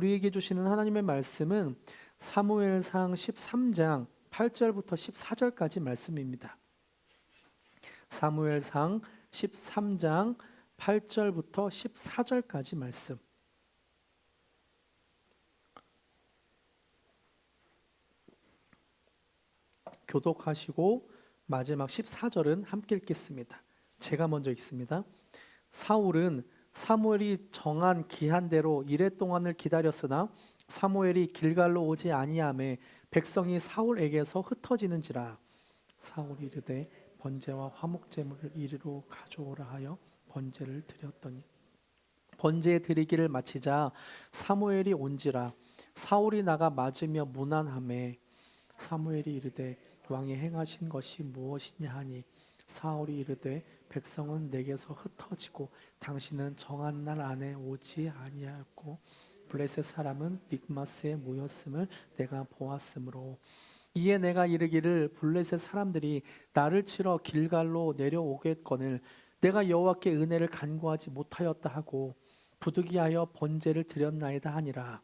우리에게 주시는 하나님의 말씀은 사무엘상 13장 8절부터 14절까지 말씀입니다. 사무엘상 13장 8절부터 14절까지 말씀. 교독하시고 마지막 14절은 함께 읽겠습니다. 제가 먼저 읽습니다. 사울은 사무엘이 정한 기한대로 이레 동안을 기다렸으나 사무엘이 길갈로 오지 아니하매 백성이 사울에게서 흩어지는지라. 사울이 이르되 번제와 화목제물을 이리로 가져오라 하여 번제를 드렸더니 번제 드리기를 마치자 사무엘이 온지라. 사울이 나가 맞으며 문안하매 사무엘이 이르되 왕이 행하신 것이 무엇이냐 하니 사울이 이르되 백성은 내게서 흩어지고 당신은 정한 날 안에 오지 아니하였고 블레셋 사람은 믹마스에 모였음을 내가 보았으므로 이에 내가 이르기를 블레셋 사람들이 나를 치러 길갈로 내려오겠거늘 내가 여호와께 은혜를 간구하지 못하였다 하고 부득이하여 번제를 드렸나이다 하니라.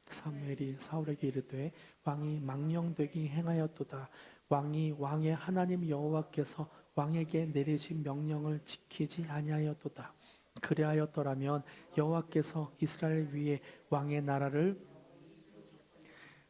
사무엘이 사울에게 이르되 왕이 망령되기 행하였도다. 왕이 왕의 하나님 여호와께서 왕에게 내리신 명령을 지키지 아니하였도다. 그리하였더라면 여호와께서 이스라엘 위에 왕의 나라를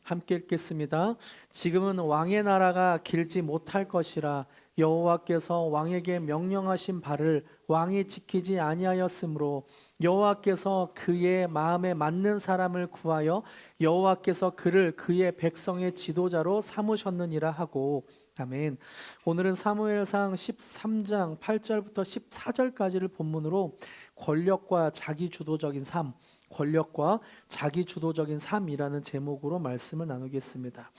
함께 읽겠습니다. 지금은 왕의 나라가 길지 못할 것이라 여호와께서 왕에게 명령하신 바를 왕이 지키지 아니하였으므로 여호와께서 그의 마음에 맞는 사람을 구하여 여호와께서 그를 그의 백성의 지도자로 삼으셨느니라 하고. 아멘. 오늘은 사무엘상 13장 8절부터 14절까지를 본문으로 권력과 자기주도적인 삶, 권력과 자기주도적인 삶이라는 제목으로 말씀을 나누겠습니다.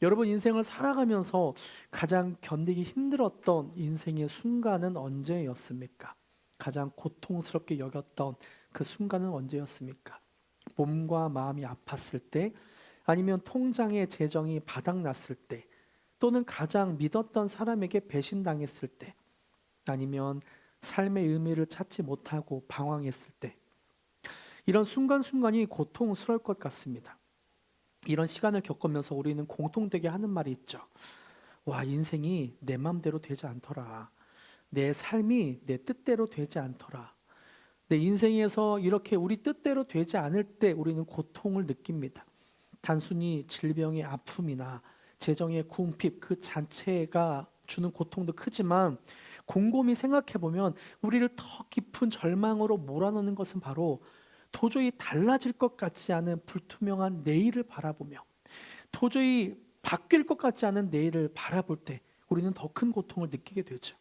여러분, 인생을 살아가면서 가장 견디기 힘들었던 인생의 순간은 언제였습니까? 가장 고통스럽게 여겼던 그 순간은 언제였습니까? 몸과 마음이 아팠을 때, 아니면 통장의 재정이 바닥났을 때, 또는 가장 믿었던 사람에게 배신당했을 때, 아니면 삶의 의미를 찾지 못하고 방황했을 때, 이런 순간순간이 고통스러울 것 같습니다. 이런 시간을 겪으면서 우리는 공통되게 하는 말이 있죠. 와, 인생이 내 맘대로 되지 않더라. 내 삶이 내 뜻대로 되지 않더라. 내 인생에서 이렇게 우리 뜻대로 되지 않을 때 우리는 고통을 느낍니다. 단순히 질병의 아픔이나 재정의 궁핍 그 자체가 주는 고통도 크지만 곰곰이 생각해보면 우리를 더 깊은 절망으로 몰아넣는 것은 바로 도저히 달라질 것 같지 않은 불투명한 내일을 바라보며 도저히 바뀔 것 같지 않은 내일을 바라볼 때 우리는 더 큰 고통을 느끼게 되죠.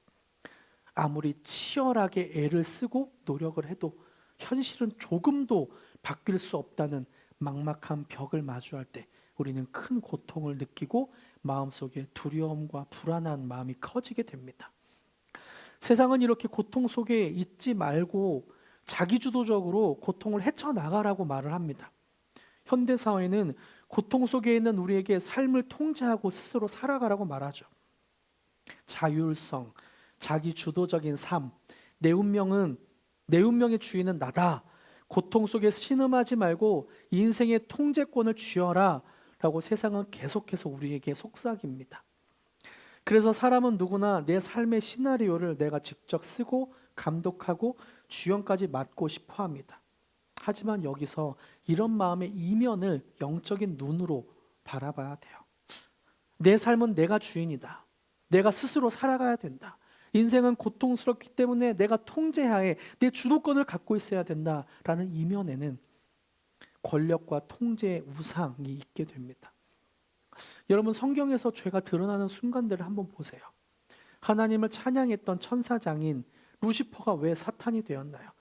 아무리 치열하게 애를 쓰고 노력을 해도 현실은 조금도 바뀔 수 없다는 막막한 벽을 마주할 때 우리는 큰 고통을 느끼고 마음속에 두려움과 불안한 마음이 커지게 됩니다. 세상은 이렇게 고통 속에 있지 말고 자기주도적으로 고통을 헤쳐나가라고 말을 합니다. 현대사회는 고통 속에 있는 우리에게 삶을 통제하고 스스로 살아가라고 말하죠. 자율성, 자기주도적인 삶, 내 운명의 주인은 나다. 고통 속에 신음하지 말고 인생의 통제권을 쥐어라 라고 세상은 계속해서 우리에게 속삭입니다. 그래서 사람은 누구나 내 삶의 시나리오를 내가 직접 쓰고 감독하고 주연까지 맡고 싶어 합니다. 하지만 여기서 이런 마음의 이면을 영적인 눈으로 바라봐야 돼요. 내 삶은 내가 주인이다. 내가 스스로 살아가야 된다. 인생은 고통스럽기 때문에 내가 통제하에 내 주도권을 갖고 있어야 된다라는 이면에는 권력과 통제의 우상이 있게 됩니다. 여러분, 성경에서 죄가 드러나는 순간들을 한번 보세요. 하나님을 찬양했던 천사장인 루시퍼가 왜 사탄이 되었나요?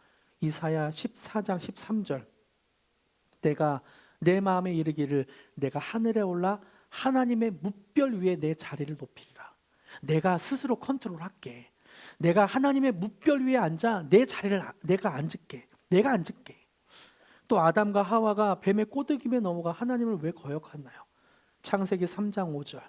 이사야 14장 13절, 내가 내 마음에 이르기를 내가 하늘에 올라 하나님의 뭇별 위에 내 자리를 높이리라. 내가 스스로 컨트롤할게. 내가 하나님의 뭇별 위에 앉아 내 자리를 내가 앉을게. 내가 앉을게. 또 아담과 하와가 뱀의 꼬드김에 넘어가 하나님을 왜 거역하나요? 창세기 3장 5절,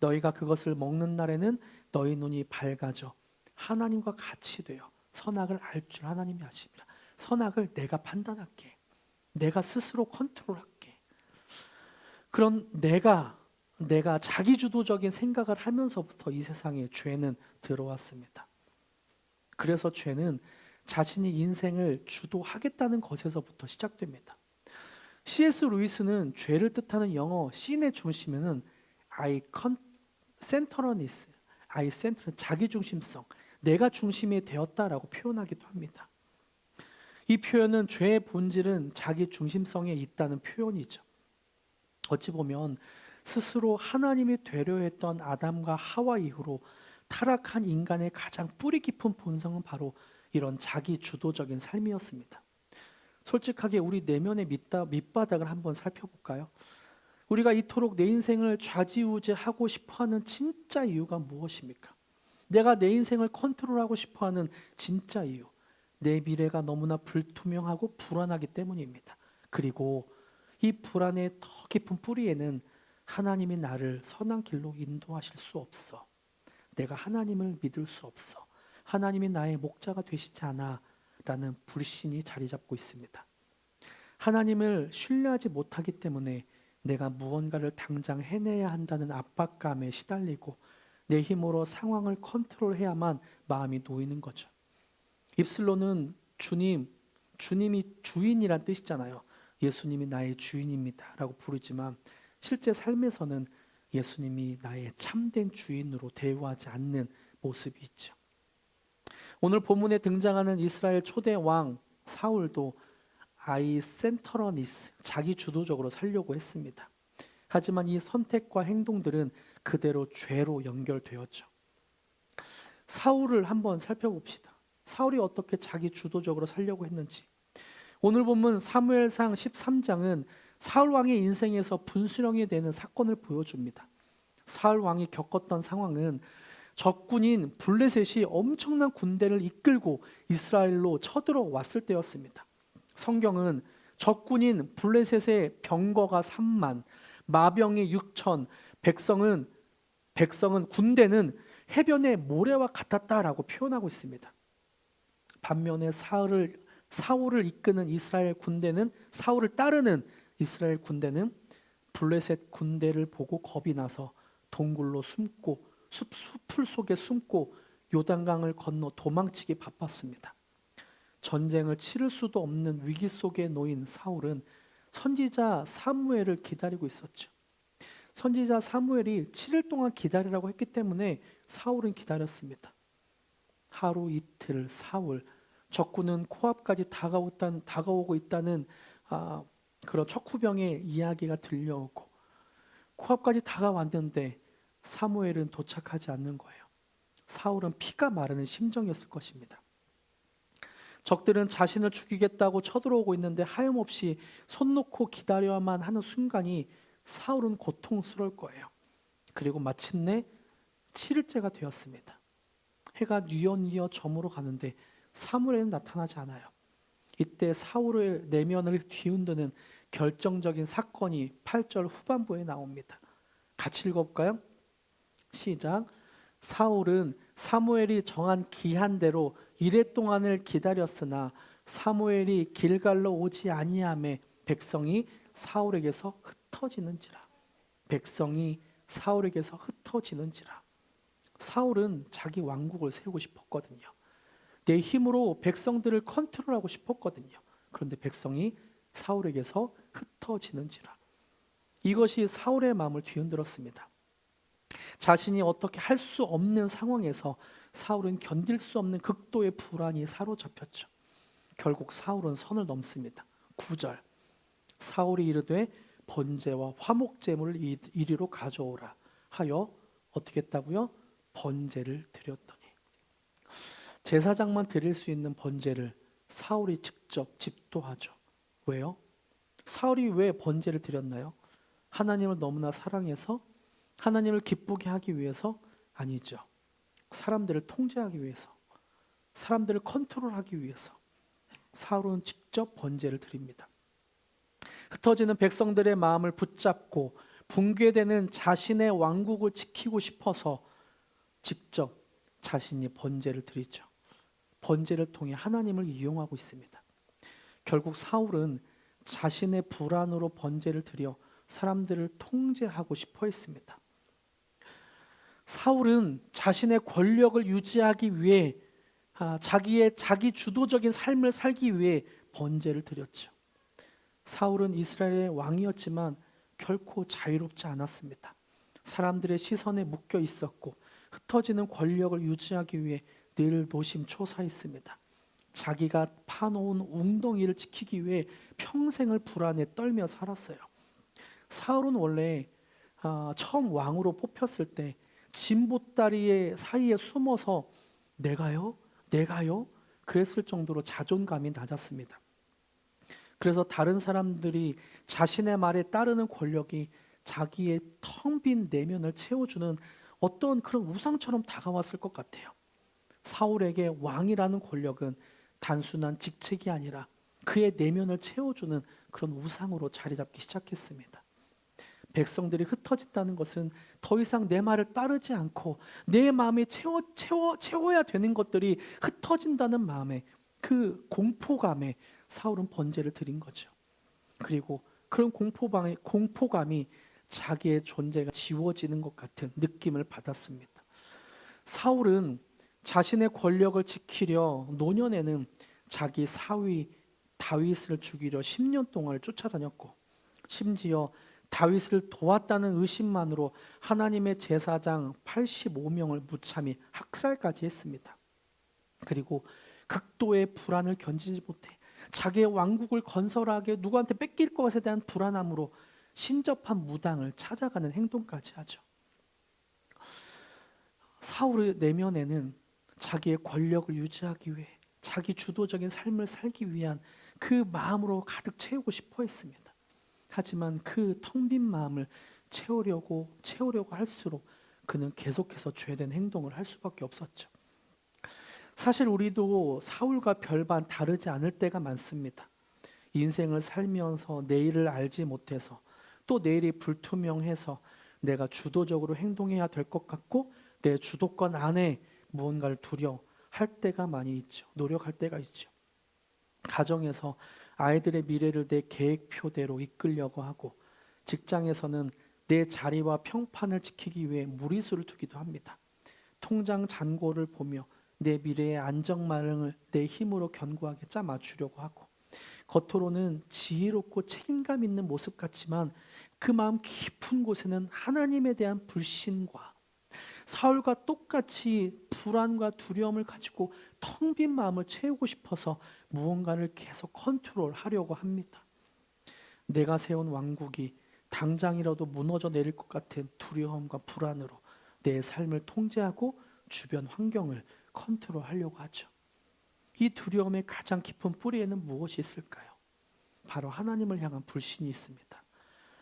너희가 그것을 먹는 날에는 너희 눈이 밝아져 하나님과 같이 되어 선악을 알 줄 하나님이 아십니다. 선악을 내가 판단할게. 내가 스스로 컨트롤할게. 그런 내가 자기주도적인 생각을 하면서부터 이 세상에 죄는 들어왔습니다. 그래서 죄는 자신이 인생을 주도하겠다는 것에서부터 시작됩니다. C.S. 루이스는 죄를 뜻하는 영어 sin의 중심에는 centeredness, 자기 중심성, 내가 중심이 되었다라고 표현하기도 합니다. 이 표현은 죄의 본질은 자기 중심성에 있다는 표현이죠. 어찌 보면 스스로 하나님이 되려 했던 아담과 하와 이후로 타락한 인간의 가장 뿌리 깊은 본성은 바로 이런 자기 주도적인 삶이었습니다. 솔직하게 우리 내면의 밑바닥을 한번 살펴볼까요? 우리가 이토록 내 인생을 좌지우지하고 싶어하는 진짜 이유가 무엇입니까? 내가 내 인생을 컨트롤하고 싶어하는 진짜 이유, 내 미래가 너무나 불투명하고 불안하기 때문입니다. 그리고 이 불안의 더 깊은 뿌리에는 하나님이 나를 선한 길로 인도하실 수 없어. 내가 하나님을 믿을 수 없어. 하나님이 나의 목자가 되시지 않아 라는 불신이 자리 잡고 있습니다. 하나님을 신뢰하지 못하기 때문에 내가 무언가를 당장 해내야 한다는 압박감에 시달리고 내 힘으로 상황을 컨트롤해야만 마음이 놓이는 거죠. 입술로는 주님이 주인이란 뜻이잖아요. 예수님이 나의 주인입니다 라고 부르지만 실제 삶에서는 예수님이 나의 참된 주인으로 대우하지 않는 모습이 있죠. 오늘 본문에 등장하는 이스라엘 초대 왕 사울도 아이센터러니스, 자기 주도적으로 살려고 했습니다. 하지만 이 선택과 행동들은 그대로 죄로 연결되었죠. 사울을 한번 살펴봅시다. 사울이 어떻게 자기 주도적으로 살려고 했는지. 오늘 본문 사무엘상 13장은 사울 왕의 인생에서 분수령이 되는 사건을 보여줍니다. 사울 왕이 겪었던 상황은 적군인 블레셋이 엄청난 군대를 이끌고 이스라엘로 쳐들어왔을 때였습니다. 성경은 적군인 블레셋의 병거가 3만, 마병이 6천, 군대는 해변의 모래와 같았다라고 표현하고 있습니다. 반면에 사울을 이끄는 이스라엘 군대는, 사울을 따르는 이스라엘 군대는 블레셋 군대를 보고 겁이 나서 동굴로 숨고 숲풀 속에 숨고 요단강을 건너 도망치기 바빴습니다. 전쟁을 치를 수도 없는 위기 속에 놓인 사울은 선지자 사무엘을 기다리고 있었죠. 선지자 사무엘이 7일 동안 기다리라고 했기 때문에 사울은 기다렸습니다. 하루 이틀 사울, 적군은 코앞까지 다가오고 있다는 그런 척후병의 이야기가 들려오고 코앞까지 다가왔는데 사무엘은 도착하지 않는 거예요. 사울은 피가 마르는 심정이었을 것입니다. 적들은 자신을 죽이겠다고 쳐들어오고 있는데 하염없이 손 놓고 기다려야만 하는 순간이 사울은 고통스러울 거예요. 그리고 마침내 7일째가 되었습니다. 해가 뉘엿뉘엿 저물어 가는데 사무엘은 나타나지 않아요. 이때 사울의 내면을 뒤흔드는 결정적인 사건이 8절 후반부에 나옵니다. 같이 읽어볼까요? 시작. 사울은 사무엘이 정한 기한대로 이레 동안을 기다렸으나 사무엘이 길갈로 오지 아니하매 백성이 사울에게서 흩어지는지라. 사울은 자기 왕국을 세우고 싶었거든요. 내 힘으로 백성들을 컨트롤하고 싶었거든요. 그런데 백성이 사울에게서 흩어지는지라. 이것이 사울의 마음을 뒤흔들었습니다. 자신이 어떻게 할 수 없는 상황에서 사울은 견딜 수 없는 극도의 불안이 사로잡혔죠. 결국 사울은 선을 넘습니다. 9절. 사울이 이르되 번제와 화목제물을 이리로 가져오라 하여 어떻게 했다고요? 번제를 드렸더니. 제사장만 드릴 수 있는 번제를 사울이 직접 집도하죠. 왜요? 사울이 왜 번제를 드렸나요? 하나님을 너무나 사랑해서 하나님을 기쁘게 하기 위해서? 아니죠. 사람들을 통제하기 위해서, 사람들을 컨트롤하기 위해서 사울은 직접 번제를 드립니다. 흩어지는 백성들의 마음을 붙잡고 붕괴되는 자신의 왕국을 지키고 싶어서 직접 자신이 번제를 드리죠. 번제를 통해 하나님을 이용하고 있습니다. 결국 사울은 자신의 불안으로 번제를 드려 사람들을 통제하고 싶어 했습니다. 사울은 자신의 권력을 유지하기 위해 자기 주도적인 삶을 살기 위해 번제를 드렸죠. 사울은 이스라엘의 왕이었지만 결코 자유롭지 않았습니다. 사람들의 시선에 묶여 있었고 흩어지는 권력을 유지하기 위해 늘 노심초사했습니다. 자기가 파놓은 웅덩이를 지키기 위해 평생을 불안에 떨며 살았어요. 사울은 원래 처음 왕으로 뽑혔을 때 진보다리 사이에 숨어서 내가요? 그랬을 정도로 자존감이 낮았습니다. 그래서 다른 사람들이 자신의 말에 따르는 권력이 자기의 텅 빈 내면을 채워주는 어떤 그런 우상처럼 다가왔을 것 같아요. 사울에게 왕이라는 권력은 단순한 직책이 아니라 그의 내면을 채워주는 그런 우상으로 자리 잡기 시작했습니다. 백성들이 흩어진다는 것은 더 이상 내 말을 따르지 않고 내 마음에 채워야 되는 것들이 흩어진다는 마음에 그 공포감에 사울은 번제를 드린 거죠. 그리고 그런 공포감이 자기의 존재가 지워지는 것 같은 느낌을 받았습니다. 사울은 자신의 권력을 지키려 노년에는 자기 사위 다윗을 죽이려 10년 동안 쫓아다녔고 심지어 다윗을 도왔다는 의심만으로 하나님의 제사장 85명을 무참히 학살까지 했습니다. 그리고 극도의 불안을 견디지 못해 자기의 왕국을 건설하게 누구한테 뺏길 것에 대한 불안함으로 신접한 무당을 찾아가는 행동까지 하죠. 사울의 내면에는 자기의 권력을 유지하기 위해 자기 주도적인 삶을 살기 위한 그 마음으로 가득 채우고 싶어 했습니다. 하지만 그 텅 빈 마음을 채우려고 할수록 그는 계속해서 죄된 행동을 할 수밖에 없었죠. 사실 우리도 사울과 별반 다르지 않을 때가 많습니다. 인생을 살면서 내일을 알지 못해서 또 내일이 불투명해서 내가 주도적으로 행동해야 될 것 같고 내 주도권 안에 무언가를 두려워할 때가 많이 있죠. 노력할 때가 있죠. 가정에서 아이들의 미래를 내 계획표대로 이끌려고 하고 직장에서는 내 자리와 평판을 지키기 위해 무리수를 두기도 합니다. 통장 잔고를 보며 내 미래의 안정망을 내 힘으로 견고하게 짜 맞추려고 하고 겉으로는 지혜롭고 책임감 있는 모습 같지만 그 마음 깊은 곳에는 하나님에 대한 불신과 사울과 똑같이 불안과 두려움을 가지고 텅 빈 마음을 채우고 싶어서 무언가를 계속 컨트롤하려고 합니다. 내가 세운 왕국이 당장이라도 무너져 내릴 것 같은 두려움과 불안으로 내 삶을 통제하고 주변 환경을 컨트롤하려고 하죠. 이 두려움의 가장 깊은 뿌리에는 무엇이 있을까요? 바로 하나님을 향한 불신이 있습니다.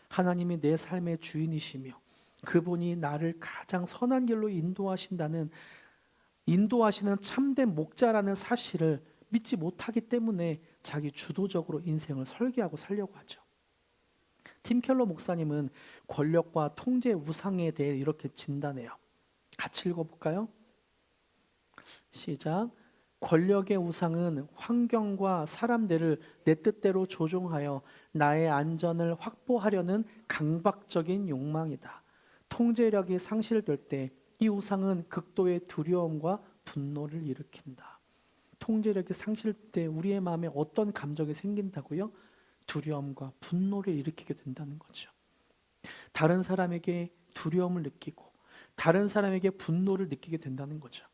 하나님이 내 삶의 주인이시며 그분이 나를 가장 선한 길로 인도하시는 참된 목자라는 사실을 믿지 못하기 때문에 자기 주도적으로 인생을 설계하고 살려고 하죠. 팀 켈러 목사님은 권력과 통제 우상에 대해 이렇게 진단해요. 같이 읽어볼까요? 시작. 권력의 우상은 환경과 사람들을 내 뜻대로 조종하여 나의 안전을 확보하려는 강박적인 욕망이다. 통제력이 상실될 때 이 우상은 극도의 두려움과 분노를 일으킨다. 통제력이 상실될 때 우리의 마음에 어떤 감정이 생긴다고요? 두려움과 분노를 일으키게 된다는 거죠. 다른 사람에게 두려움을 느끼고 다른 사람에게 분노를 느끼게 된다는 거죠.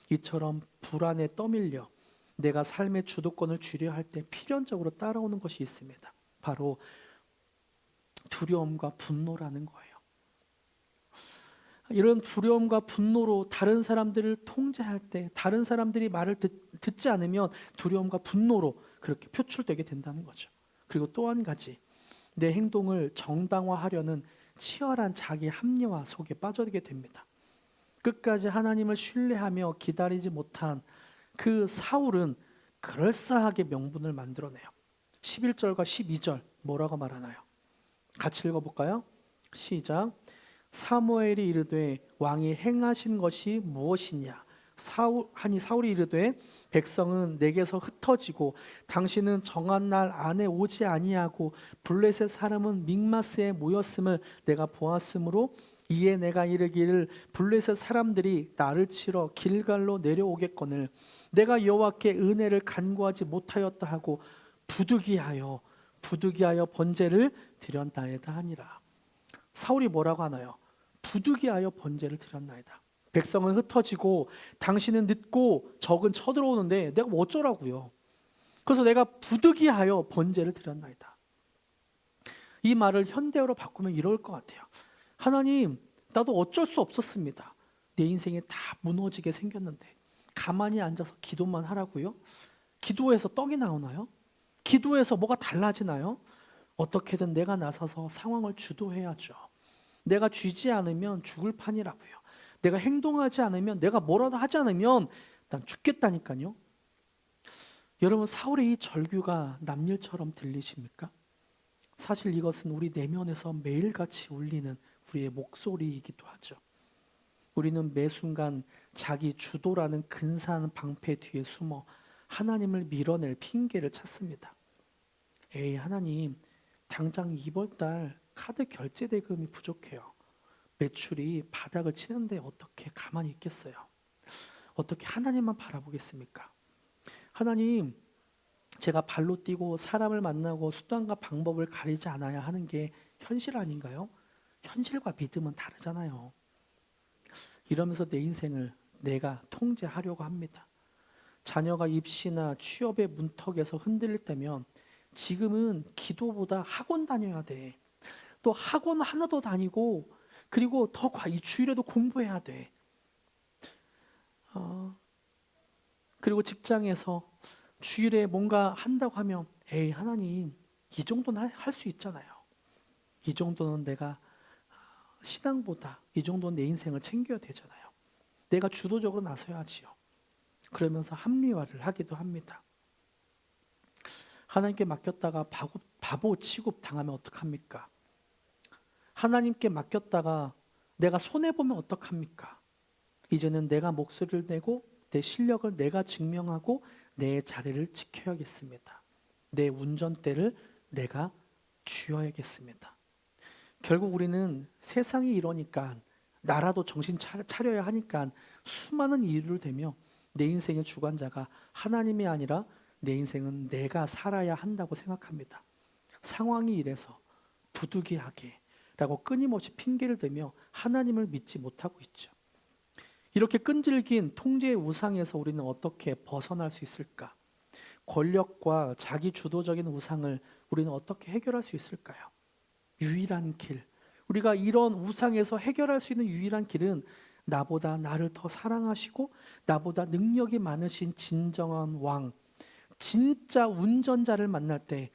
이처럼 불안에 떠밀려 내가 삶의 주도권을 쥐려 할 때 필연적으로 따라오는 것이 있습니다. 바로 두려움과 분노라는 거예요. 이런 두려움과 분노로 다른 사람들을 통제할 때 다른 사람들이 말을 듣지 않으면 두려움과 분노로 그렇게 표출되게 된다는 거죠. 그리고 또 한 가지, 내 행동을 정당화하려는 치열한 자기 합리화 속에 빠져들게 됩니다. 끝까지 하나님을 신뢰하며 기다리지 못한 그 사울은 그럴싸하게 명분을 만들어내요. 11절과 12절 뭐라고 말하나요? 같이 읽어볼까요? 시작. 사무엘이 이르되 왕이 행하신 것이 무엇이냐? 사울이 이르되 백성은 내게서 흩어지고 당신은 정한 날 안에 오지 아니하고 블레셋 사람은 믹마스에 모였음을 내가 보았으므로 이에 내가 이르기를 블레셋 사람들이 나를 치러 길갈로 내려오겠거늘 내가 여호와께 은혜를 간구하지 못하였다 하고 부득이하여 번제를 드렸나이다 하니라. 사울이 뭐라고 하나요? 부득이하여 번제를 드렸나이다. 백성은 흩어지고 당신은 늦고 적은 쳐들어오는데 내가 뭐 어쩌라고요. 그래서 내가 부득이하여 번제를 드렸나이다. 이 말을 현대어로 바꾸면 이럴 것 같아요. 하나님, 나도 어쩔 수 없었습니다. 내 인생이 다 무너지게 생겼는데 가만히 앉아서 기도만 하라고요? 기도해서 떡이 나오나요? 기도해서 뭐가 달라지나요? 어떻게든 내가 나서서 상황을 주도해야죠. 내가 쥐지 않으면 죽을 판이라고요. 내가 행동하지 않으면, 내가 뭐라도 하지 않으면 난 죽겠다니까요. 여러분, 사울의 이 절규가 남일처럼 들리십니까? 사실 이것은 우리 내면에서 매일같이 울리는 우리의 목소리이기도 하죠. 우리는 매 순간 자기 주도라는 근사한 방패 뒤에 숨어 하나님을 밀어낼 핑계를 찾습니다. 에이, 하나님, 당장 이번 달 카드 결제 대금이 부족해요. 매출이 바닥을 치는데 어떻게 가만히 있겠어요? 어떻게 하나님만 바라보겠습니까? 하나님, 제가 발로 뛰고 사람을 만나고 수단과 방법을 가리지 않아야 하는 게 현실 아닌가요? 현실과 믿음은 다르잖아요. 이러면서 내 인생을 내가 통제하려고 합니다. 자녀가 입시나 취업의 문턱에서 흔들릴 때면 지금은 기도보다 학원 다녀야 돼. 또 학원 하나 더 다니고 그리고 이 주일에도 공부해야 돼. 그리고 직장에서 주일에 뭔가 한다고 하면 에이, 하나님, 이 정도는 할 수 있잖아요. 이 정도는 내가 신앙보다 이 정도는 내 인생을 챙겨야 되잖아요. 내가 주도적으로 나서야지요. 그러면서 합리화를 하기도 합니다. 하나님께 맡겼다가 바보 취급 당하면 어떡합니까? 하나님께 맡겼다가 내가 손해보면 어떡합니까? 이제는 내가 목소리를 내고 내 실력을 내가 증명하고 내 자리를 지켜야겠습니다. 내 운전대를 내가 쥐어야겠습니다. 결국 우리는 세상이 이러니까 나라도 정신 차려야 하니까 수많은 이유를 대며 내 인생의 주관자가 하나님이 아니라 내 인생은 내가 살아야 한다고 생각합니다. 상황이 이래서 부득이하게 라고 끊임없이 핑계를 대며 하나님을 믿지 못하고 있죠. 이렇게 끈질긴 통제의 우상에서 우리는 어떻게 벗어날 수 있을까? 권력과 자기 주도적인 우상을 우리는 어떻게 해결할 수 있을까요? 유일한 길, 우리가 이런 우상에서 해결할 수 있는 유일한 길은 나보다 나를 더 사랑하시고 나보다 능력이 많으신 진정한 왕, 진짜 운전자를 만날 때,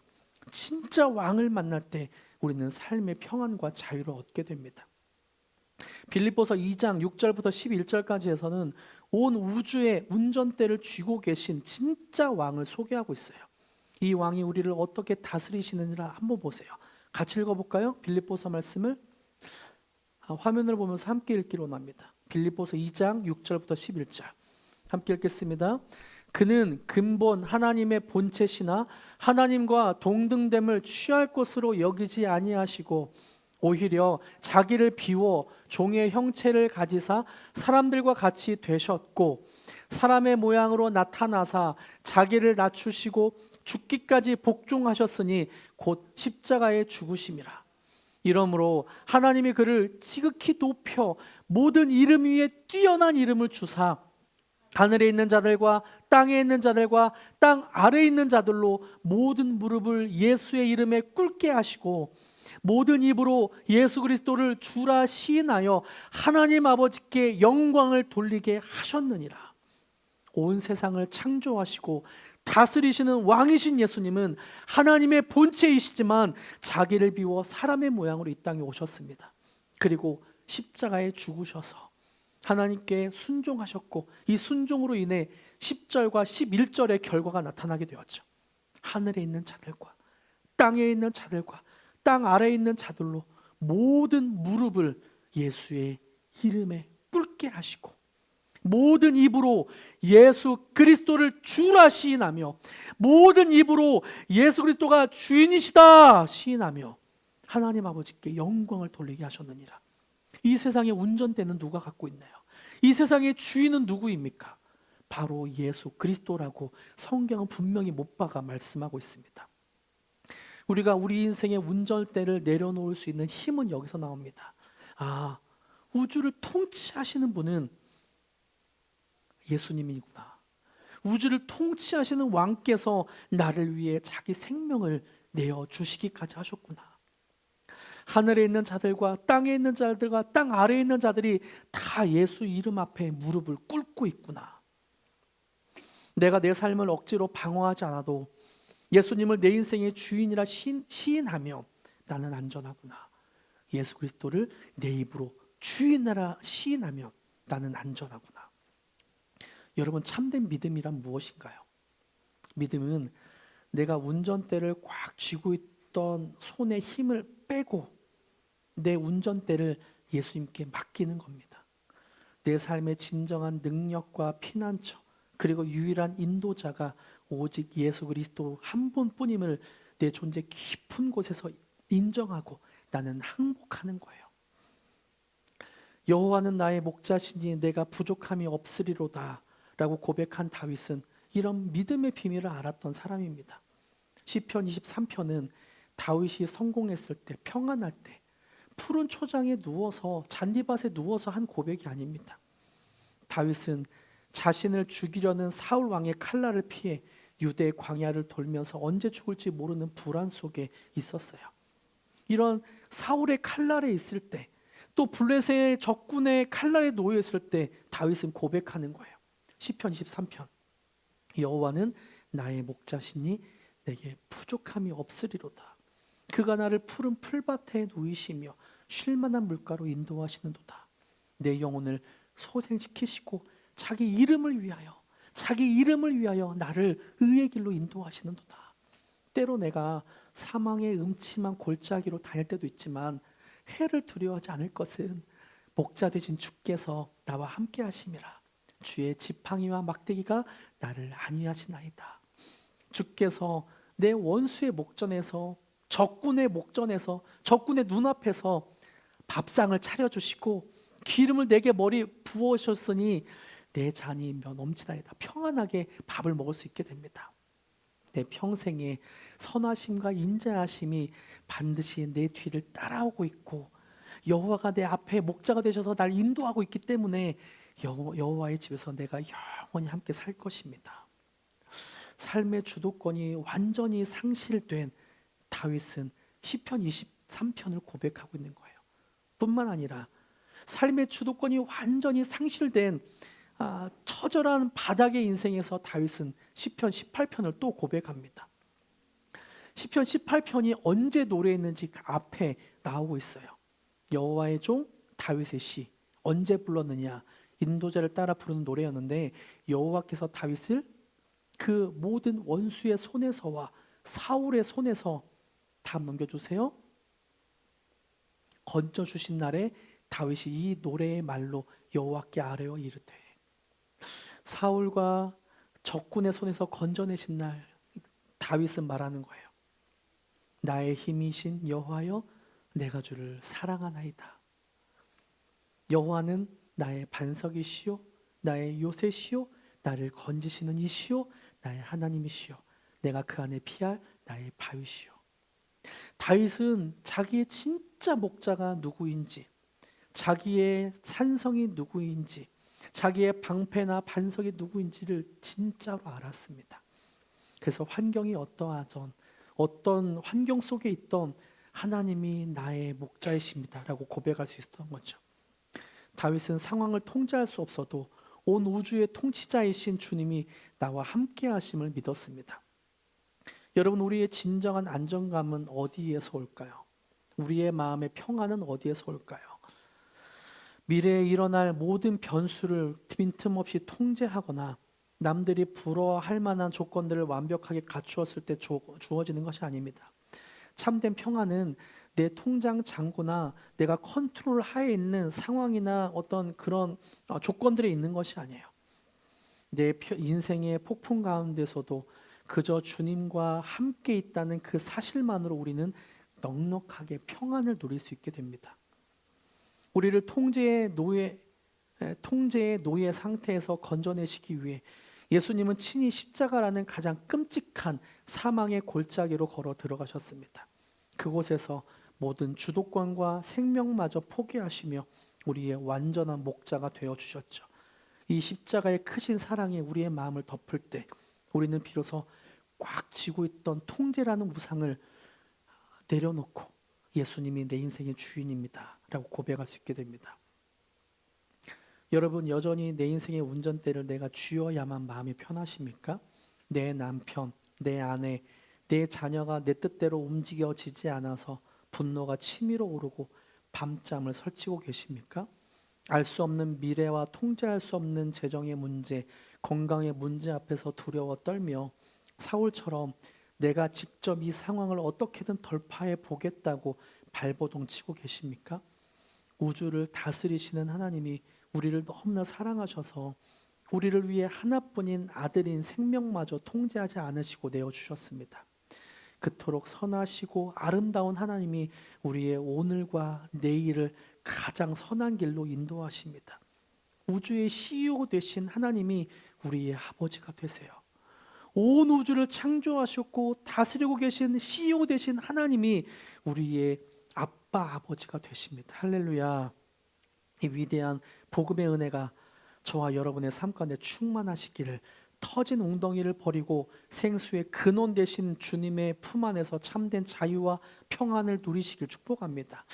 진짜 왕을 만날 때 우리는 삶의 평안과 자유를 얻게 됩니다. 빌립보서 2장 6절부터 11절까지에서는 온 우주의 운전대를 쥐고 계신 진짜 왕을 소개하고 있어요. 이 왕이 우리를 어떻게 다스리시는지를 한번 보세요. 같이 읽어볼까요? 빌립보서 말씀을 화면을 보면서 함께 읽기로 합니다. 빌립보서 2장 6절부터 11절 함께 읽겠습니다. 그는 근본 하나님의 본체시나 하나님과 동등됨을 취할 것으로 여기지 아니하시고 오히려 자기를 비워 종의 형체를 가지사 사람들과 같이 되셨고 사람의 모양으로 나타나사 자기를 낮추시고 죽기까지 복종하셨으니 곧 십자가에 죽으심이라. 이러므로 하나님이 그를 지극히 높여 모든 이름 위에 뛰어난 이름을 주사 하늘에 있는 자들과 땅에 있는 자들과 땅 아래에 있는 자들로 모든 무릎을 예수의 이름에 꿇게 하시고 모든 입으로 예수 그리스도를 주라 시인하여 하나님 아버지께 영광을 돌리게 하셨느니라. 온 세상을 창조하시고 다스리시는 왕이신 예수님은 하나님의 본체이시지만 자기를 비워 사람의 모양으로 이 땅에 오셨습니다. 그리고 십자가에 죽으셔서 하나님께 순종하셨고 이 순종으로 인해 10절과 11절의 결과가 나타나게 되었죠. 하늘에 있는 자들과 땅에 있는 자들과 땅 아래에 있는 자들로 모든 무릎을 예수의 이름에 꿇게 하시고 모든 입으로 예수 그리스도를 주라 시인하며, 모든 입으로 예수 그리스도가 주인이시다 시인하며 하나님 아버지께 영광을 돌리게 하셨느니라. 이 세상의 운전대는 누가 갖고 있나요? 이 세상의 주인은 누구입니까? 바로 예수 그리스도라고 성경은 분명히 못 박아 말씀하고 있습니다. 우리가 우리 인생의 운전대를 내려놓을 수 있는 힘은 여기서 나옵니다. 아, 우주를 통치하시는 분은 예수님이구나. 우주를 통치하시는 왕께서 나를 위해 자기 생명을 내어 주시기까지 하셨구나. 하늘에 있는 자들과 땅에 있는 자들과 땅 아래에 있는 자들이 다 예수 이름 앞에 무릎을 꿇고 있구나. 내가 내 삶을 억지로 방어하지 않아도 예수님을 내 인생의 주인이라 시인하며 나는 안전하구나. 예수 그리스도를 내 입으로 주인이라 시인하며 나는 안전하구나. 여러분, 참된 믿음이란 무엇인가요? 믿음은 내가 운전대를 꽉 쥐고 있던 손의 힘을 빼고 내 운전대를 예수님께 맡기는 겁니다. 내 삶의 진정한 능력과 피난처, 그리고 유일한 인도자가 오직 예수 그리스도 한 분뿐임을 내 존재 깊은 곳에서 인정하고 나는 항복하는 거예요. 여호와는 나의 목자시니 내가 부족함이 없으리로다 라고 고백한 다윗은 이런 믿음의 비밀을 알았던 사람입니다. 시편 23편은 다윗이 성공했을 때, 평안할 때 푸른 초장에 누워서, 잔디밭에 누워서 한 고백이 아닙니다. 다윗은 자신을 죽이려는 사울 왕의 칼날을 피해 유대 광야를 돌면서 언제 죽을지 모르는 불안 속에 있었어요. 이런 사울의 칼날에 있을 때, 또 블레셋의 적군의 칼날에 놓여 있을 때 다윗은 고백하는 거예요. 시편 23편, 여호와는 나의 목자시니 내게 부족함이 없으리로다. 그가 나를 푸른 풀밭에 누이시며 쉴만한 물가로 인도하시는도다. 내 영혼을 소생시키시고 자기 이름을 위하여 나를 의의 길로 인도하시는도다. 때로 내가 사망의 음침한 골짜기로 다닐 때도 있지만 해를 두려워하지 않을 것은 목자 되신 주께서 나와 함께 하심이라. 주의 지팡이와 막대기가 나를 안위하시나이다. 주께서 내 원수의 목전에서, 적군의 목전에서, 적군의 눈앞에서 밥상을 차려주시고 기름을 내게 머리에 부으셨으니 내 잔이 넘치나이다. 평안하게 밥을 먹을 수 있게 됩니다. 내 평생에 선하심과 인자하심이 반드시 내 뒤를 따라오고 있고, 여호와가 내 앞에 목자가 되셔서 날 인도하고 있기 때문에 여호와의 집에서 내가 영원히 함께 살 것입니다. 삶의 주도권이 완전히 상실된 다윗은 시편 23편을 고백하고 있는 거예요. 뿐만 아니라 삶의 주도권이 완전히 상실된 처절한 바닥의 인생에서 다윗은 시편 18편을 또 고백합니다. 시편 18편이 언제 노래했는지 그 앞에 나오고 있어요. 여호와의 종 다윗의 시, 언제 불렀느냐, 인도자를 따라 부르는 노래였는데, 여호와께서 다윗을 그 모든 원수의 손에서와 사울의 손에서, 다음 넘겨주세요, 건져주신 날에 다윗이 이 노래의 말로 여호와께 아뢰어 이르되, 사울과 적군의 손에서 건져내신 날 다윗은 말하는 거예요. 나의 힘이신 여호와여, 내가 주를 사랑하나이다. 여호와는 나의 반석이시요 나의 요새시요 나를 건지시는 이시요 나의 하나님이시요 내가 그 안에 피할 나의 바위시요. 다윗은 자기의 진짜 목자가 누구인지, 자기의 산성이 누구인지, 자기의 방패나 반석이 누구인지를 진짜로 알았습니다. 그래서 환경이 어떠하던, 어떤 환경 속에 있던 하나님이 나의 목자이십니다 라고 고백할 수 있었던 거죠. 다윗은 상황을 통제할 수 없어도 온 우주의 통치자이신 주님이 나와 함께 하심을 믿었습니다. 여러분, 우리의 진정한 안정감은 어디에서 올까요? 우리의 마음의 평안은 어디에서 올까요? 미래에 일어날 모든 변수를 빈틈없이 통제하거나 남들이 부러워할 만한 조건들을 완벽하게 갖추었을 때 주어지는 것이 아닙니다. 참된 평안은 내 통장 잔고나 내가 컨트롤 하에 있는 상황이나 어떤 그런 조건들에 있는 것이 아니에요. 내 인생의 폭풍 가운데서도 그저 주님과 함께 있다는 그 사실만으로 우리는 넉넉하게 평안을 누릴 수 있게 됩니다. 우리를 통제의 노예 상태에서 건져내시기 위해 예수님은 친히 십자가라는 가장 끔찍한 사망의 골짜기로 걸어 들어가셨습니다. 그곳에서 모든 주도권과 생명마저 포기하시며 우리의 완전한 목자가 되어 주셨죠. 이 십자가의 크신 사랑이 우리의 마음을 덮을 때 우리는 비로소 꽉 쥐고 있던 통제라는 우상을 내려놓고 예수님이 내 인생의 주인입니다 라고 고백할 수 있게 됩니다. 여러분, 여전히 내 인생의 운전대를 내가 쥐어야만 마음이 편하십니까? 내 남편, 내 아내, 내 자녀가 내 뜻대로 움직여지지 않아서 분노가 치밀어 오르고 밤잠을 설치고 계십니까? 알 수 없는 미래와 통제할 수 없는 재정의 문제, 건강의 문제 앞에서 두려워 떨며 사울처럼 내가 직접 이 상황을 어떻게든 돌파해 보겠다고 발버둥 치고 계십니까? 우주를 다스리시는 하나님이 우리를 너무나 사랑하셔서 우리를 위해 하나뿐인 아들인 생명마저 통제하지 않으시고 내어주셨습니다. 그토록 선하시고 아름다운 하나님이 우리의 오늘과 내일을 가장 선한 길로 인도하십니다. 우주의 CEO 되신 하나님이 우리의 아버지가 되세요. 온 우주를 창조하셨고 다스리고 계신 CEO 되신 하나님이 우리의 아빠, 아버지가 되십니다. 할렐루야. 이 위대한 복음의 은혜가 저와 여러분의 삶 가운데 충만하시기를, 터진 웅덩이를 버리고 생수의 근원 되신 주님의 품 안에서 참된 자유와 평안을 누리시길 축복합니다.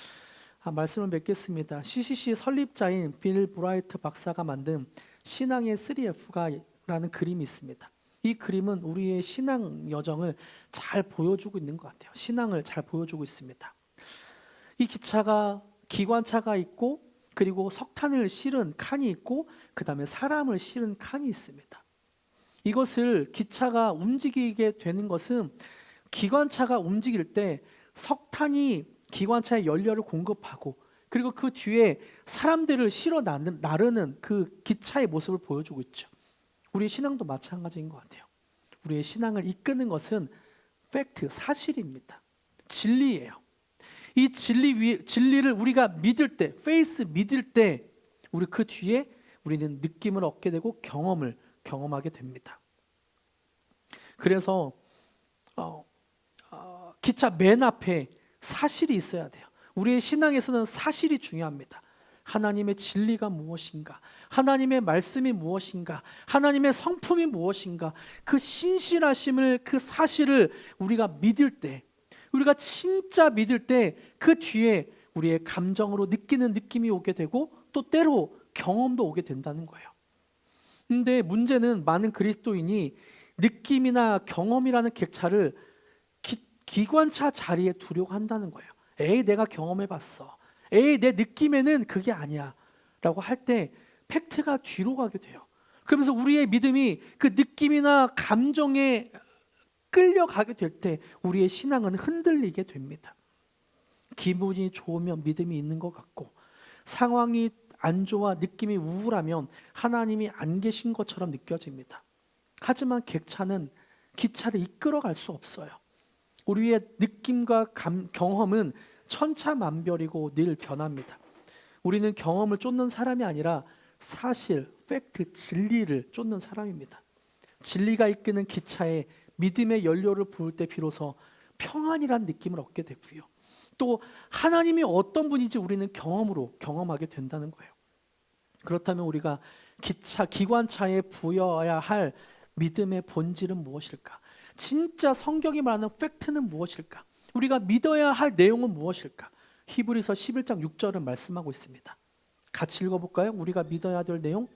말씀을 맺겠습니다. CCC 설립자인 빌 브라이트 박사가 만든 신앙의 3F가라는 그림이 있습니다. 이 그림은 우리의 신앙 여정을 잘 보여주고 있는 것 같아요. 신앙을 잘 보여주고 있습니다. 이 기차가 기관차가 있고, 그리고 석탄을 실은 칸이 있고, 그 다음에 사람을 실은 칸이 있습니다. 이것을 기차가 움직이게 되는 것은 기관차가 움직일 때 석탄이 기관차에 연료를 공급하고, 그리고 그 뒤에 사람들을 실어 나르는 그 기차의 모습을 보여주고 있죠. 우리의 신앙도 마찬가지인 것 같아요. 우리의 신앙을 이끄는 것은 팩트, 사실입니다. 진리예요. 이 진리를 우리가 믿을 때, 페이스 믿을 때, 우리 그 뒤에 우리는 느낌을 얻게 되고 경험하게 됩니다. 그래서 기차 맨 앞에 사실이 있어야 돼요. 우리의 신앙에서는 사실이 중요합니다. 하나님의 진리가 무엇인가? 하나님의 말씀이 무엇인가? 하나님의 성품이 무엇인가? 그 신실하심을, 그 사실을 우리가 믿을 때, 우리가 진짜 믿을 때 그 뒤에 우리의 감정으로 느끼는 느낌이 오게 되고, 또 때로 경험도 오게 된다는 거예요. 근데 문제는 많은 그리스도인이 느낌이나 경험이라는 객차를 기관차 자리에 두려고 한다는 거예요. 에이, 내가 경험해봤어. 에이, 내 느낌에는 그게 아니야 라고 할 때 팩트가 뒤로 가게 돼요. 그러면서 우리의 믿음이 그 느낌이나 감정에 끌려가게 될 때 우리의 신앙은 흔들리게 됩니다. 기분이 좋으면 믿음이 있는 것 같고, 상황이 안 좋아 느낌이 우울하면 하나님이 안 계신 것처럼 느껴집니다. 하지만 기차를 이끌어갈 수 없어요. 우리의 느낌과 경험은 천차만별이고 늘 변합니다. 우리는 경험을 쫓는 사람이 아니라 사실, 팩트, 진리를 쫓는 사람입니다. 진리가 이끄는 기차에 믿음의 연료를 부을 때 비로소 평안이란 느낌을 얻게 되고요. 또 하나님이 어떤 분인지 우리는 경험으로 경험하게 된다는 거예요. 그렇다면 우리가 기관차에 부여해야 할 믿음의 본질은 무엇일까? 진짜 성경이 말하는 팩트는 무엇일까? 우리가 믿어야 할 내용은 무엇일까? 히브리서 11장 6절은 말씀하고 있습니다. 같이 읽어볼까요? 우리가 믿어야 될 내용,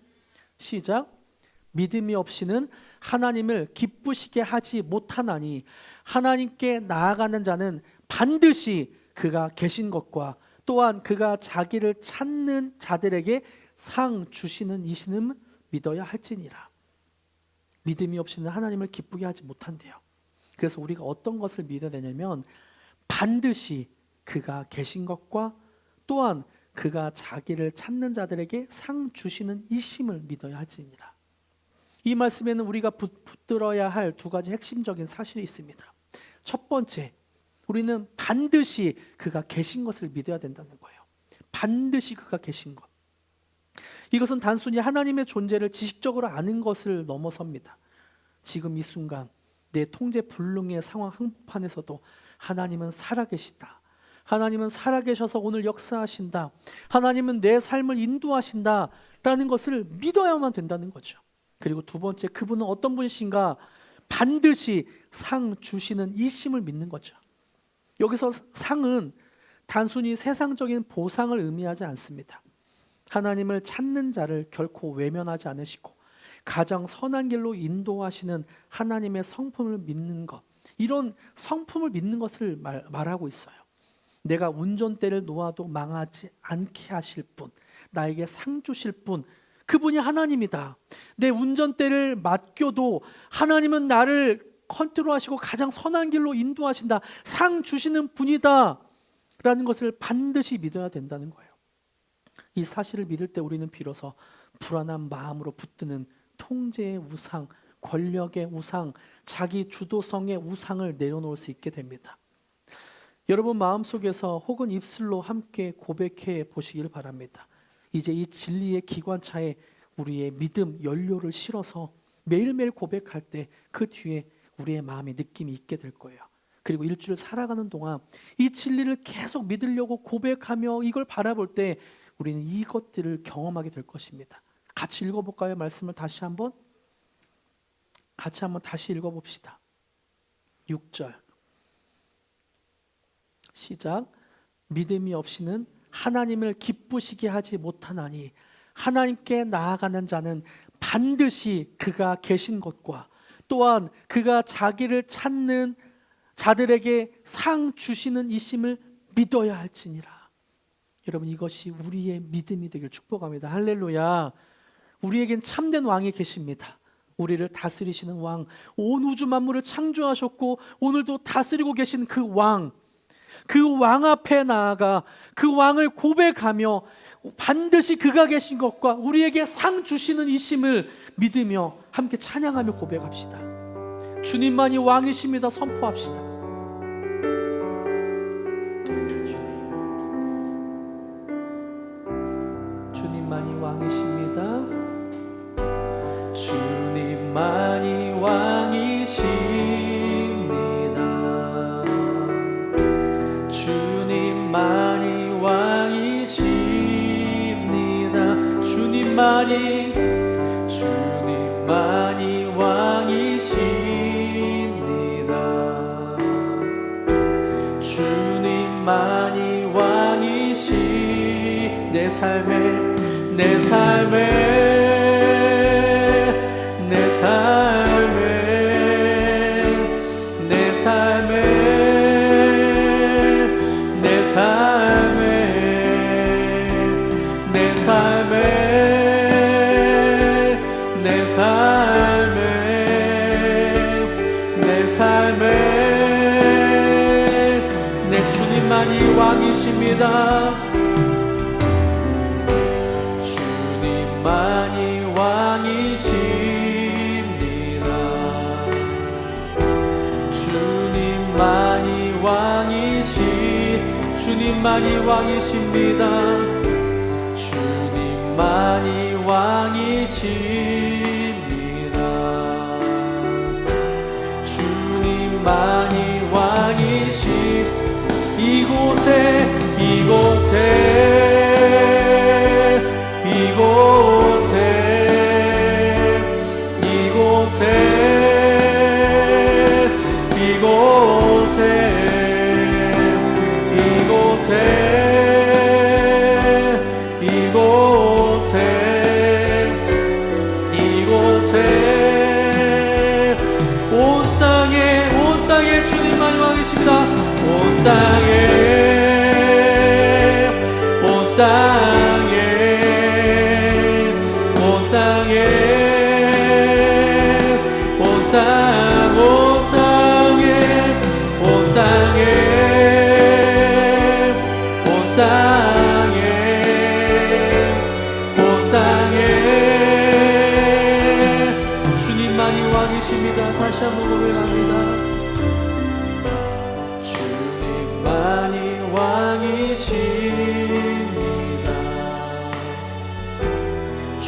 시작. 믿음이 없이는 하나님을 기쁘시게 하지 못하나니 하나님께 나아가는 자는 반드시 그가 계신 것과 또한 그가 자기를 찾는 자들에게 상 주시는 이심을 믿어야 할지니라. 믿음이 없이는 하나님을 기쁘게 하지 못한대요. 그래서 우리가 어떤 것을 믿어야 되냐면 반드시 그가 계신 것과 또한 그가 자기를 찾는 자들에게 상 주시는 이심을 믿어야 할지니라. 이 말씀에는 우리가 붙들어야 할 두 가지 핵심적인 사실이 있습니다. 첫 번째, 우리는 반드시 그가 계신 것을 믿어야 된다는 거예요. 반드시 그가 계신 것. 이것은 단순히 하나님의 존재를 지식적으로 아는 것을 넘어섭니다. 지금 이 순간 내 통제 불능의 상황 한복판에서도 하나님은 살아계시다. 하나님은 살아계셔서 오늘 역사하신다. 하나님은 내 삶을 인도하신다 라는 것을 믿어야만 된다는 거죠. 그리고 두 번째, 그분은 어떤 분이신가? 반드시 상 주시는 이심을 믿는 거죠. 여기서 상은 단순히 세상적인 보상을 의미하지 않습니다. 하나님을 찾는 자를 결코 외면하지 않으시고 가장 선한 길로 인도하시는 하나님의 성품을 믿는 것, 이런 성품을 믿는 것을 말하고 있어요. 내가 운전대를 놓아도 망하지 않게 하실 분, 나에게 상 주실 분, 그분이 하나님이다. 내 운전대를 맡겨도 하나님은 나를 컨트롤하시고 가장 선한 길로 인도하신다. 상 주시는 분이다 라는 것을 반드시 믿어야 된다는 거예요. 이 사실을 믿을 때 우리는 비로소 불안한 마음으로 붙드는 통제의 우상, 권력의 우상, 자기 주도성의 우상을 내려놓을 수 있게 됩니다. 여러분 마음속에서 혹은 입술로 함께 고백해 보시길 바랍니다. 이제 이 진리의 기관차에 우리의 믿음 연료를 실어서 매일매일 고백할 때 그 뒤에 우리의 마음의 느낌이 있게 될 거예요. 그리고 일주일 살아가는 동안 이 진리를 계속 믿으려고 고백하며 이걸 바라볼 때 우리는 이것들을 경험하게 될 것입니다. 같이 읽어볼까요? 말씀을 다시 한번 다시 읽어봅시다. 6절 시작. 믿음이 없이는 하나님을 기쁘시게 하지 못하나니 하나님께 나아가는 자는 반드시 그가 계신 것과 또한 그가 자기를 찾는 자들에게 상 주시는 이심을 믿어야 할지니라. 여러분 이것이 우리의 믿음이 되길 축복합니다. 할렐루야. 우리에겐 참된 왕이 계십니다. 우리를 다스리시는 왕, 온 우주 만물을 창조하셨고 오늘도 다스리고 계신 그 왕, 그 왕 앞에 나아가 그 왕을 고백하며 반드시 그가 계신 것과 우리에게 상 주시는 이심을 믿으며 함께 찬양하며 고백합시다. 주님만이 왕이십니다. 선포합시다. 주님만이 왕이십니다. 주님만이 왕이십니다. 주님만이 왕이십니다. 주님만이 왕이십니다. 주님만이 왕이시 내 삶에 내 주님만이 왕이십니다. 주님만이 왕이십니다. 주님만이 왕이십니다. 주님만이 왕이십니다. 주님만이 왕이시 이곳에 온 땅에 주님만이 왕이십니다. 온 땅에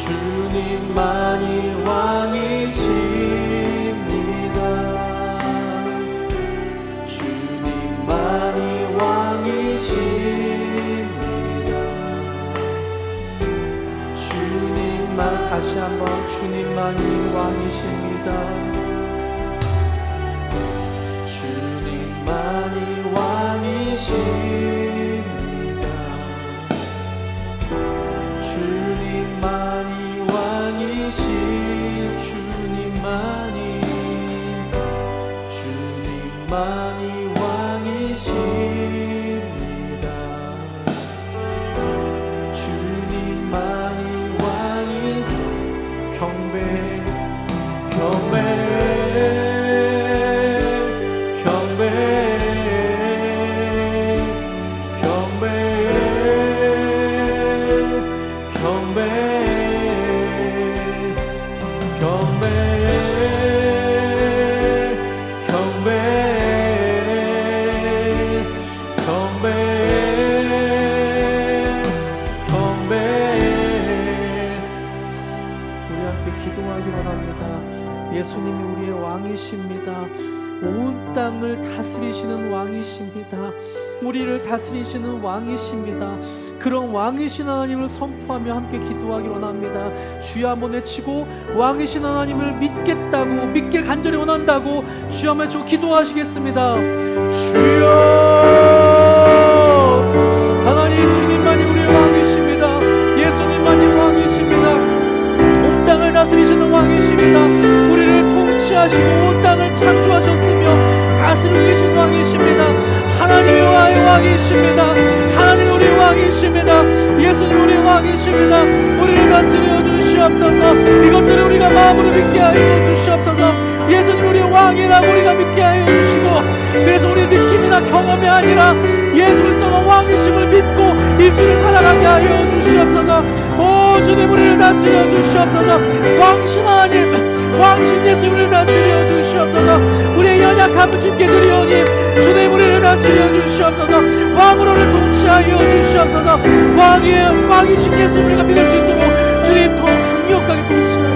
주님만이 왕이십니다. 주님만이 왕이십니다. 주님만, 다시 한번 주님만이 왕이십니다. 주님만이 왕이십니다. 주님만이 왕이시, 주님만이 왕이십니다. 주님만이 왕이, 경배 경배 경배 경배 경배 경배 경배 경배 경배. 우리 함께 기도하기 원합니다. 예수님이 우리의 왕이십니다. 온 땅을 다스리시는 왕이십니다. 우리를 다스리시는 왕이십니다. 그런 왕이신 하나님을 선포하며 함께 기도하기 원합니다. 주여 한번 외치고 왕이신 하나님을 믿겠다고, 믿길 간절히 원한다고 주여 한번 외치고 기도하시겠습니다. 주여, 하나님 주님만이 우리의 왕이십니다. 예수님만이 왕이십니다. 온 땅을 다스리시는 왕이십니다. 우리를 통치하시고 온 땅을 창조하셨으며 다스리고 계신 왕이십니다. 하나님이 왕이십니다. 하나님 우리 왕이십니다. 예수님 우리 왕이십니다. 우리를 다스려 주시옵소서. 이것들을 우리가 마음으로 믿게 하여 주시옵소서. 예수님 우리 왕이라고 우리가 믿게 하여 주시고, 그래서 우리 느낌이나 경험이 아니라 예수 그리스도가 왕이심을 믿고 일주를 살아가게 하여 주시옵소서. 오 주님 우리를 다스려 주시옵소서. 왕신 하나님, 왕신 예수 우리를 다스려 주시옵소서. 우리의 연약함을 주께 드리오니 주님 우리를 다스려 주시옵소서. 왕으로를 통치하여 주시옵소서. 왕이신 예수 우리가 믿을 수 있도록 주님 더 강력하게 통치하여 주시옵소서.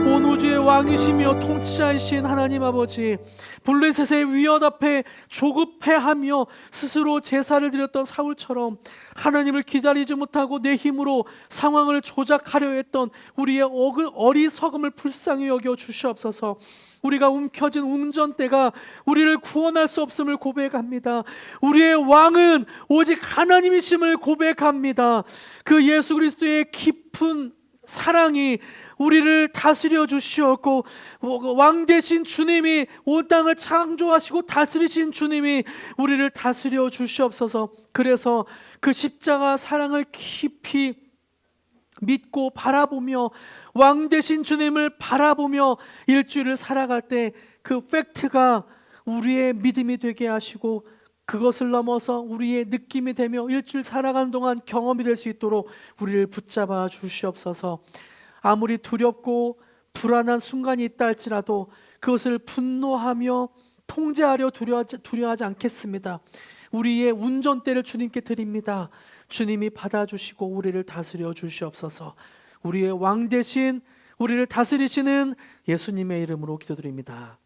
온 우주의 왕이시며 통치자이신 하나님 아버지, 블레셋의 위협 앞에 조급해하며 스스로 제사를 드렸던 사울처럼 하나님을 기다리지 못하고 내 힘으로 상황을 조작하려 했던 우리의 어리석음을 불쌍히 여겨 주시옵소서. 우리가 움켜진 운전대가 우리를 구원할 수 없음을 고백합니다. 우리의 왕은 오직 하나님이심을 고백합니다. 그 예수 그리스도의 깊은 사랑이 우리를 다스려 주시었고, 왕 되신 주님이 온 땅을 창조하시고 다스리신 주님이 우리를 다스려 주시옵소서. 그래서 그 십자가 사랑을 깊이 믿고 바라보며 왕 되신 주님을 바라보며 일주일을 살아갈 때 그 팩트가 우리의 믿음이 되게 하시고, 그것을 넘어서 우리의 느낌이 되며 일주일 살아가는 동안 경험이 될 수 있도록 우리를 붙잡아 주시옵소서. 아무리 두렵고 불안한 순간이 있다 할지라도 그것을 분노하며 통제하려 두려워하지 않겠습니다. 우리의 운전대를 주님께 드립니다. 주님이 받아주시고 우리를 다스려 주시옵소서. 우리의 왕 대신 우리를 다스리시는 예수님의 이름으로 기도드립니다.